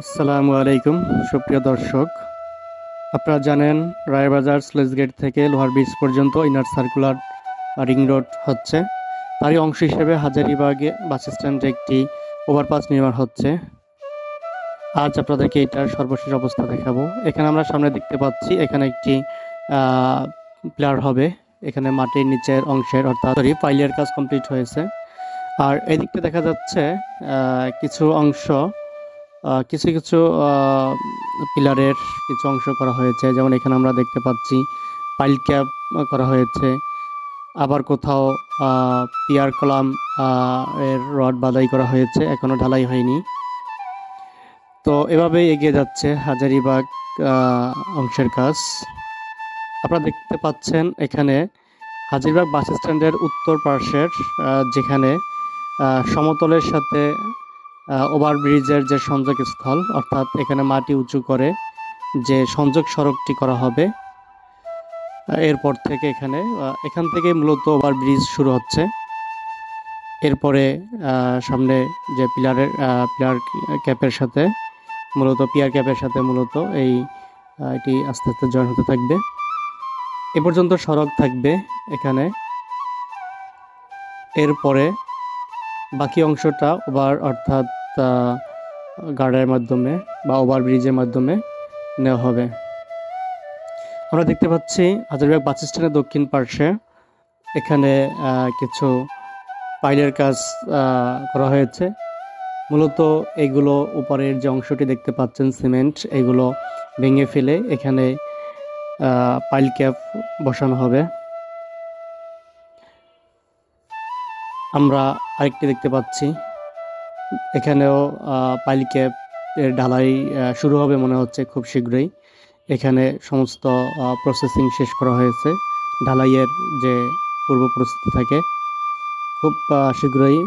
আসসালামু আলাইকুম সুপ্রিয় দর্শক। আপনারা জানেন রায়বাজার স্লুইস গেট থেকে লোহার ব্রিজ পর্যন্ত ইনার সার্কুলার রিং রোড হচ্ছে। তারই অংশ হিসেবে হাজারীবাগে বাস স্ট্যান্ডে একটি ওভারপাস নির্মাণ হচ্ছে। আজ আপনাদেরকে এটার সর্বশেষ অবস্থা দেখাবো। এখানে আমরা সামনে দেখতে পাচ্ছি এখানে একটি প্লার হবে। এখানে মাটির নিচের অংশের অর্থাৎ পাইলের কাজ কমপ্লিট হয়েছে। আর এদিকটা দেখা যাচ্ছে কিছু অংশ কিছু কিছু পিলারের কিছু অংশ করা হয়েছে, যেমন এখানে আমরা দেখতে পাচ্ছি পাইল ক্যাপ করা হয়েছে। আবার কোথাও পিয়ার কলাম এর রড বাদাই করা হয়েছে, এখনো ঢালাই হয়নি। তো এভাবেই এগিয়ে যাচ্ছে হাজারীবাগ অংশের কাজ। আপনারা দেখতে পাচ্ছেন এখানে হাজারীবাগ বাস স্ট্যান্ডের উত্তর পার্শ্বের যেখানে সমতলের সাথে ওভারব্রিজের যে সংযোগ স্থল, অর্থাৎ এখানে মাটি উঁচু করে যে সংযোগ সড়কটি করা হবে, এরপর থেকে এখান থেকে মূলত ওভারব্রিজ শুরু হচ্ছে। এরপরে সামনে যে পিলার ক্যাপের সাথে পিয়ার ক্যাপের সাথে এটি আস্তে আস্তে জয়েন হতে থাকবে। এ পর্যন্ত সড়ক থাকবে এখানে। এরপরে বাকি অংশটা অর্থাৎ গার্ডের মাধ্যমে বা ওভারব্রিজের মাধ্যমে নেওয়া হবে। আমরা দেখতে পাচ্ছি হাজারীবাগ বাস স্ট্যান্ডের দক্ষিণ পার্শ্বে এখানে কিছু পাইলের কাজ করা হয়েছে। মূলত এগুলো উপরের যে অংশটি দেখতে পাচ্ছেন সিমেন্ট, এগুলো ভেঙে ফেলে এখানে পাইল ক্যাপ বসানো হবে। আমরা আরেকটি দেখতে পাচ্ছি এখানেও পাইল ক্যাপ এর ঢালাই শুরু হবে মনে হচ্ছে খুব শীঘ্রই। এখানে সমস্ত প্রসেসিং শেষ করা হয়েছে। ঢালাইয়ের যে পূর্ব প্রস্তুতি থাকে, খুব শীঘ্রই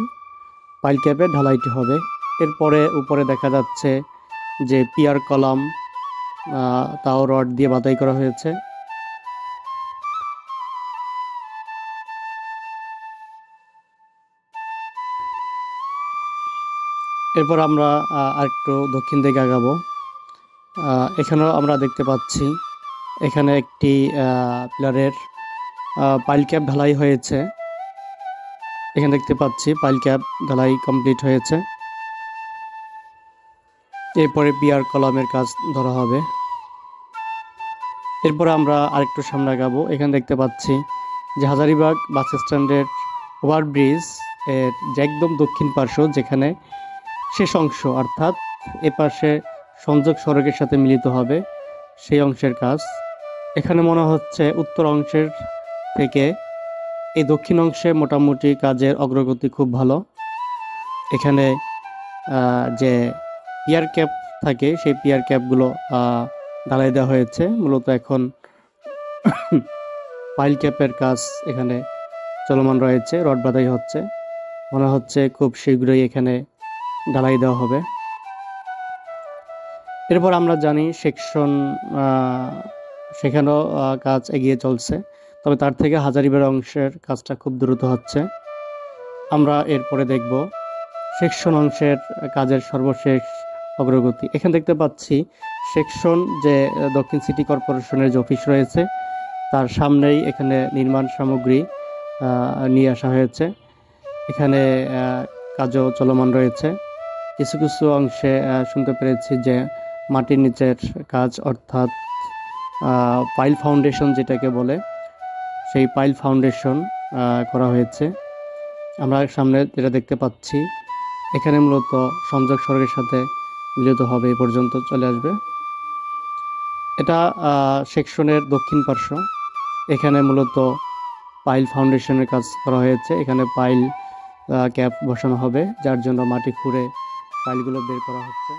পাইল ক্যাপের ঢালাইটি হবে। এরপরে উপরে দেখা যাচ্ছে যে পিয়ার কলাম, তাও রড দিয়ে বাধাই করা হয়েছে। এরপর আমরা আরেকটু দক্ষিণ দিকে আগাবো। এখানেও আমরা দেখতে পাচ্ছি এখানে একটি পিলারের পাইল ক্যাপ ঢালাই হয়েছে। এখানে দেখতে পাচ্ছি পাইল ক্যাপ ঢালাই কমপ্লিট হয়েছে। এরপরে পিয়ার কলামের কাজ ধরা হবে। এরপরে আমরা আরেকটু সামনে আগাবো। এখানে দেখতে পাচ্ছি যে হাজারীবাগ বাস স্ট্যান্ডের ওভারব্রিজ এর যে একদম দক্ষিণ পার্শ্ব, যেখানে শেষ অংশ অর্থাৎ এপাশে সংযোগ সড়কের সাথে মিলিত হবে, সেই অংশের কাজ। এখানে মনে হচ্ছে উত্তর অংশের থেকে এই দক্ষিণ অংশে মোটামুটি কাজের অগ্রগতি খুব ভালো। এখানে যে পিয়ার ক্যাপ থাকে সেই পিয়ার ক্যাপগুলো ঢালাই দেওয়া হয়েছে। মূলত এখন পাইল ক্যাপের কাজ এখানে চলমান রয়েছে, রড বাঁধাই হচ্ছে। মনে হচ্ছে খুব শীঘ্রই এখানে ঢালাই দেওয়া হবে। এরপর আমরা জানি সেখানেও কাজ এগিয়ে চলছে, তবে তার থেকে হাজারীবাগ অংশের কাজটা খুব দ্রুত হচ্ছে। আমরা এরপরে দেখব সেকশন অংশের কাজের সর্বশেষ অগ্রগতি। এখানে দেখতে পাচ্ছি সেকশন যে দক্ষিণ সিটি কর্পোরেশনের যে অফিস রয়েছে, তার সামনেই এখানে নির্মাণ সামগ্রী নিয়ে আসা হয়েছে। এখানে কাজও চলমান রয়েছে। কিছু কিছু অংশে শুনতে পেরেছি যে মাটির নিচের কাজ, অর্থাৎ পাইল ফাউন্ডেশন যেটাকে বলে, সেই পাইল ফাউন্ডেশন করা হয়েছে। আমরা সামনে যেটা দেখতে পাচ্ছি এখানে মূলত সংযোগ সড়কের সাথে মিলিত হবে, এই পর্যন্ত চলে আসবে। এটা সেকশনের দক্ষিণ পার্শ্ব। এখানে মূলত পাইল ফাউন্ডেশনের কাজ করা হয়েছে। এখানে পাইল ক্যাপ বসানো হবে, যার জন্য মাটি খুঁড়ে পাইলগুলো বের করা হচ্ছে।